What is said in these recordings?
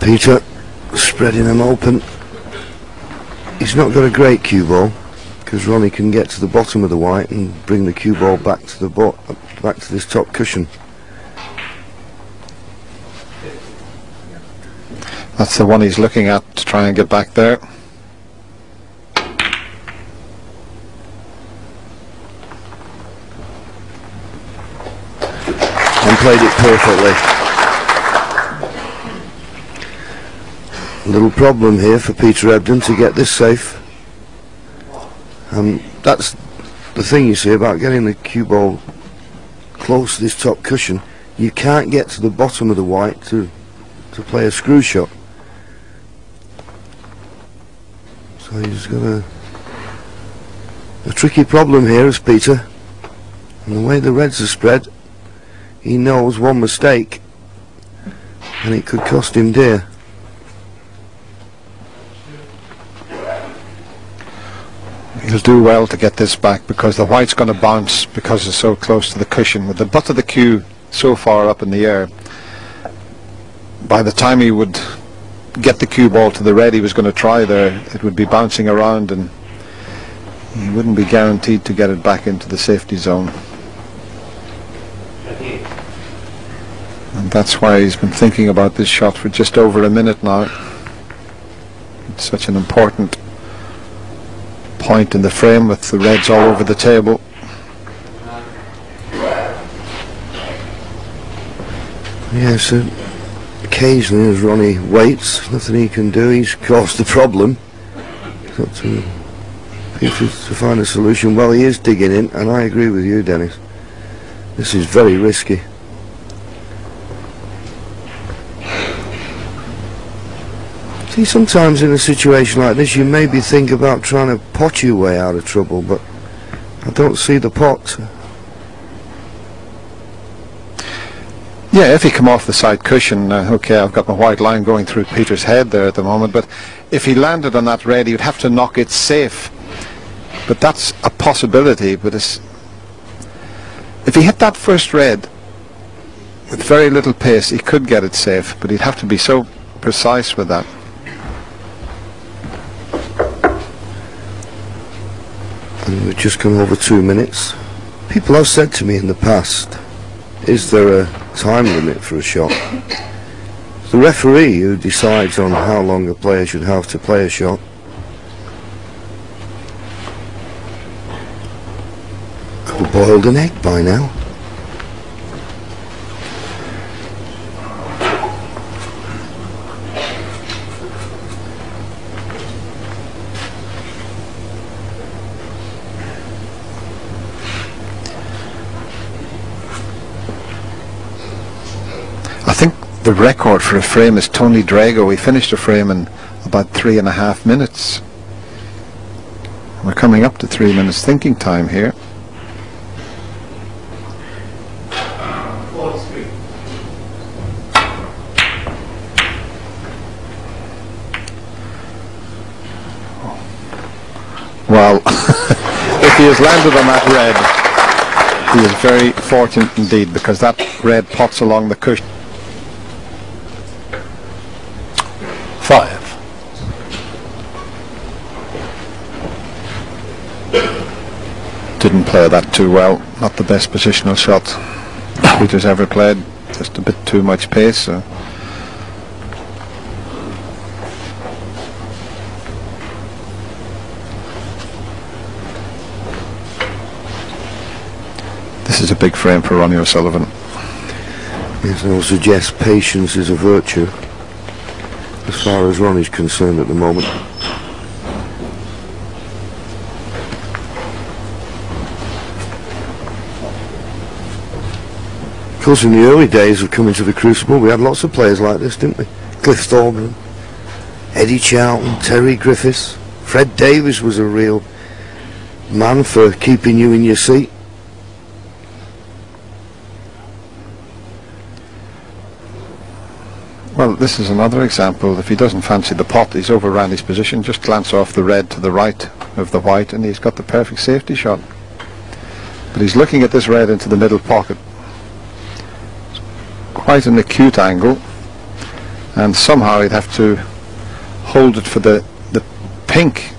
Peter, spreading them open. He's not got a great cue ball, because Ronnie can get to the bottom of the white and bring the cue ball back to the back to this top cushion. That's the one he's looking at to try and get back there. And played it perfectly. A little problem here for Peter Ebdon to get this safe. That's the thing, you see, about getting the cue ball close to this top cushion. You can't get to the bottom of the white to play a screw shot. So he's got a tricky problem here as Peter. And the way the reds are spread, he knows one mistake and it could cost him dear. He'll do well to get this back, because the white's going to bounce because it's so close to the cushion. With the butt of the cue so far up in the air, by the time he would get the cue ball to the red he was going to try there, it would be bouncing around and he wouldn't be guaranteed to get it back into the safety zone. And that's why he's been thinking about this shot for just over a minute now. It's such an important point in the frame with the reds all over the table. Yeah, so occasionally as Ronnie waits, nothing he can do, he's caused the problem. He's got to find a solution. Well, he is digging in, and I agree with you, Dennis. This is very risky. See, sometimes in a situation like this you maybe think about trying to pot your way out of trouble, but I don't see the pot. Yeah, if he come off the side cushion, okay, I've got my white line going through Peter's head there at the moment, but if he landed on that red he would have to knock it safe. But that's a possibility. But if he hit that first red with very little pace, he could get it safe, but he'd have to be so precise with that. And we've just gone over 2 minutes. People have said to me in the past, is there a time limit for a shot? It's the referee who decides on how long a player should have to play a shot. Could have boiled an egg by now. I think the record for a frame is Tony Drago. He finished a frame in about 3.5 minutes. We're coming up to 3 minutes thinking time here. Well, if he has landed on that red, he is very fortunate indeed, because that red pots along the cushion. 5. Didn't play that too well. Not the best positional shot Peter's ever played. Just a bit too much pace. So. This is a big frame for Ronnie O'Sullivan. Yes, I will suggest patience is a virtue as far as Ronnie's concerned at the moment. Of course, in the early days of coming to the Crucible we had lots of players like this, didn't we? Cliff Thorburn, Eddie Charlton, Terry Griffiths. Fred Davis was a real man for keeping you in your seat. Well, this is another example. If he doesn't fancy the pot, he's over Randy's position. Just glance off the red to the right of the white and he's got the perfect safety shot. But he's looking at this red into the middle pocket. It's quite an acute angle, and somehow he'd have to hold it for the pink.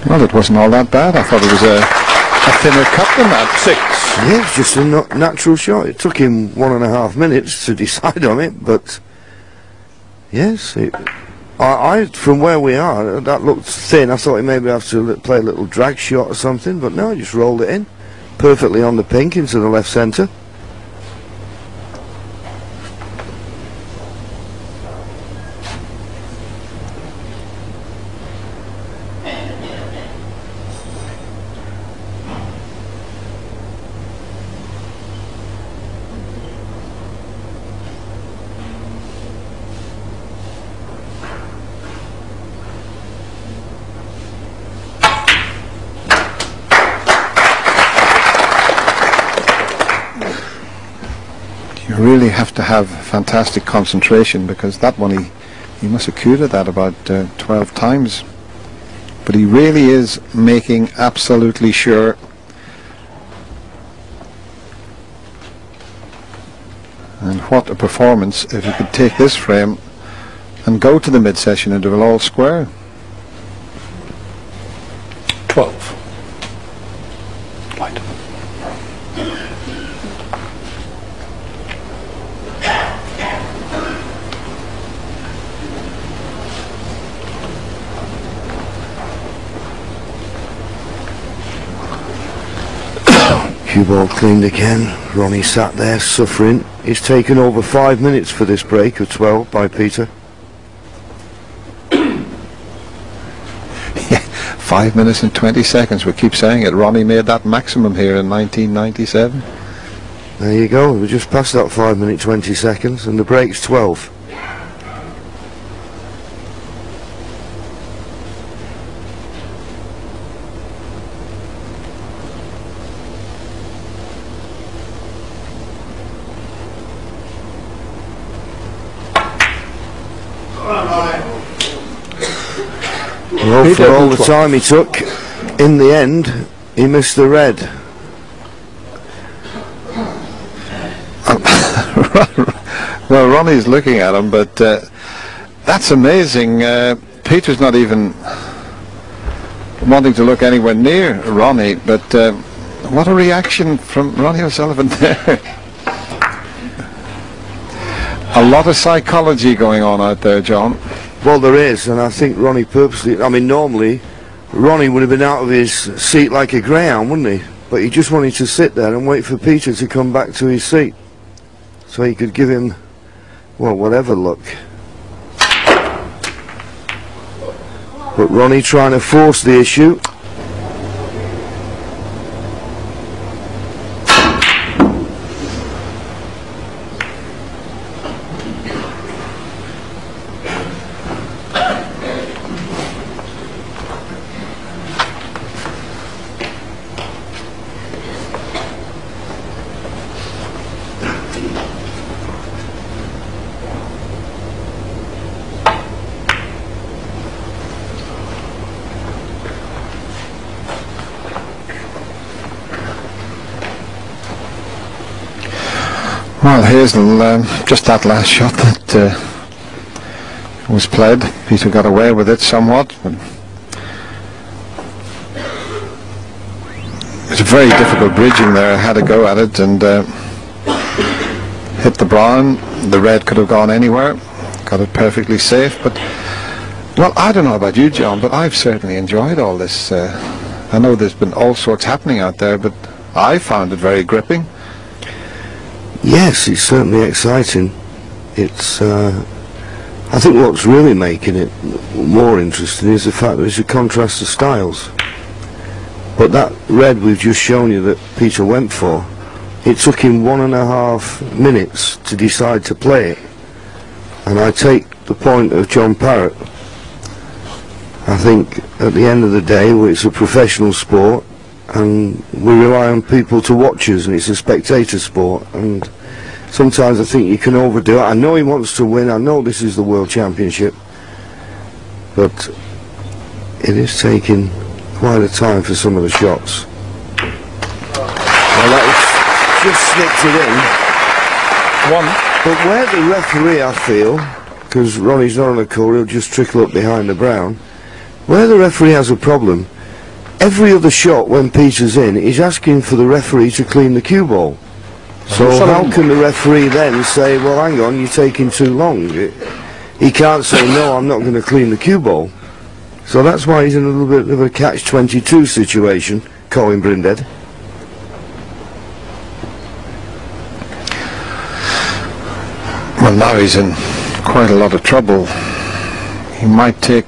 Well, it wasn't all that bad. I thought it was a thinner cut than that. 6. Yeah, it's just a natural shot. It took him 1.5 minutes to decide on it, but yes, I from where we are, that looked thin. I thought he maybe have to play a little drag shot or something, but no, he just rolled it in perfectly on the pink into the left centre. You really have to have fantastic concentration, because that one he must have cued at that about 12 times. But he really is making absolutely sure. And what a performance if he could take this frame and go to the mid-session and do it all square. 12. White. Cue ball cleaned again. Ronnie sat there suffering. It's taken over 5 minutes for this break of 12 by Peter. 5 minutes and 20 seconds. We keep saying it. Ronnie made that maximum here in 1997. There you go. We're just past that 5 minute 20 seconds, and the break's 12. Well, for all the time he took, in the end, he missed the red. Well, Ronnie's looking at him, but that's amazing. Peter's not even wanting to look anywhere near Ronnie, but what a reaction from Ronnie O'Sullivan there. A lot of psychology going on out there, John. Well, there is, and I think Ronnie purposely, I mean, normally Ronnie would have been out of his seat like a greyhound, wouldn't he? But he just wanted to sit there and wait for Peter to come back to his seat so he could give him, well, whatever luck. But Ronnie trying to force the issue. Well, Hazel, just that last shot that was played. Peter got away with it somewhat. But it's a very difficult bridging there. I had a go at it and hit the brown. The red could have gone anywhere. Got it perfectly safe. But, well, I don't know about you, John, but I've certainly enjoyed all this. I know there's been all sorts happening out there, but I found it very gripping. Yes, it's certainly exciting. It's, I think what's really making it more interesting is the fact that it's a contrast of styles. But that red we've just shown you that Peter went for, it took him 1.5 minutes to decide to play it. And I take the point of John Parrott. I think at the end of the day, it's a professional sport, and we rely on people to watch us, and it's a spectator sport, and sometimes I think you can overdo it. I know he wants to win, I know this is the World Championship, but it is taking quite a time for some of the shots. Well, that was just snipped it in. One. But where the referee, I feel, because Ronnie's not on the call, he'll just trickle up behind the brown. Where the referee has a problem, every other shot when Peter's in, he's asking for the referee to clean the cue ball. So how can the referee then say, well, hang on, you're taking too long? He can't say, no, I'm not going to clean the cue ball. So that's why he's in a little bit of a catch-22 situation, Colin Brindhead. Well, now he's in quite a lot of trouble. He might take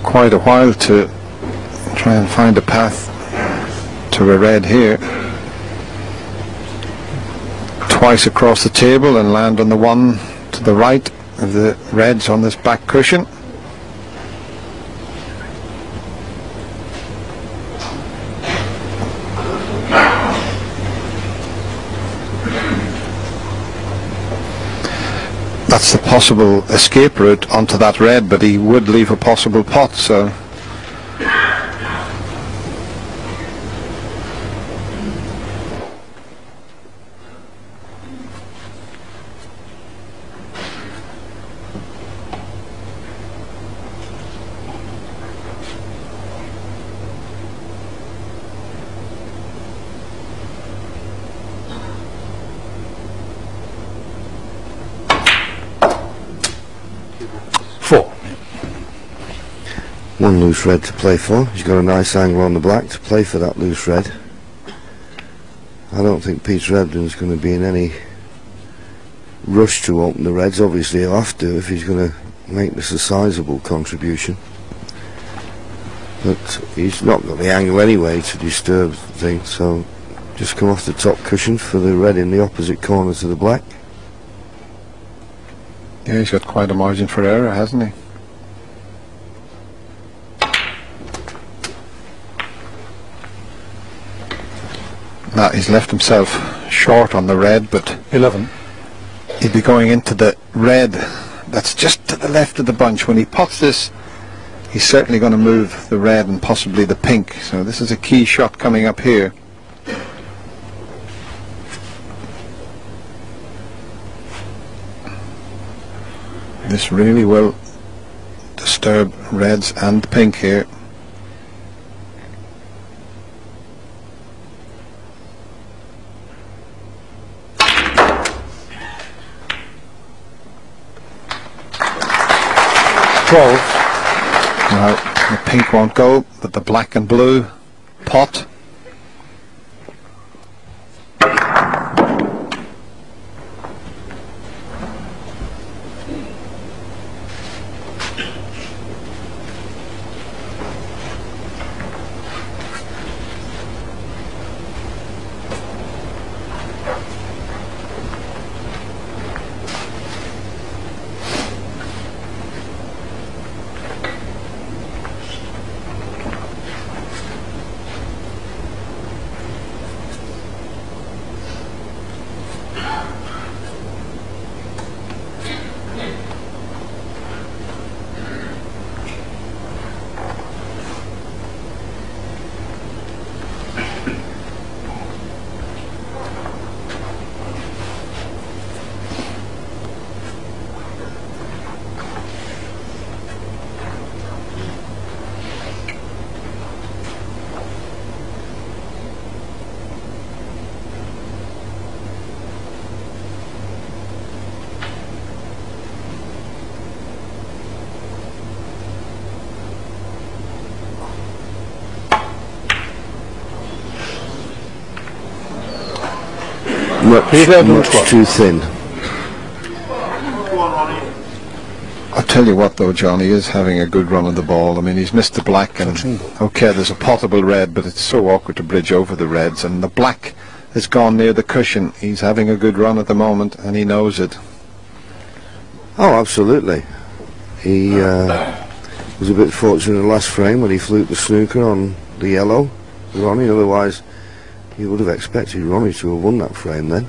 quite a while to try and find a path to a red here. Twice across the table and land on the one to the right of the reds on this back cushion. That's the possible escape route onto that red, but he would leave a possible pot, so one loose red to play for. He's got a nice angle on the black to play for that loose red. I don't think Peter Ebdon's going to be in any rush to open the reds. Obviously he'll have to if he's going to make this a sizeable contribution. But he's not got the angle anyway to disturb the thing, so just come off the top cushion for the red in the opposite corner to the black. yeah, he's got quite a margin for error, hasn't he? Now he's left himself short on the red, but 11. he'd be going into the red that's just to the left of the bunch. When he pots this, he's certainly going to move the red and possibly the pink, so this is a key shot coming up here. This really will disturb reds and pink here. Well, the pink won't go, but the black and blue pot. Much too thin. I'll tell you what though, John, he is having a good run of the ball. I mean, he's missed the black, and okay, there's a potable red, but it's so awkward to bridge over the reds, and the black has gone near the cushion. He's having a good run at the moment, and he knows it. Oh, absolutely. He was a bit fortunate in the last frame when he fluked the snooker on the yellow, Ronnie. Otherwise, you would have expected Ronnie to have won that frame then.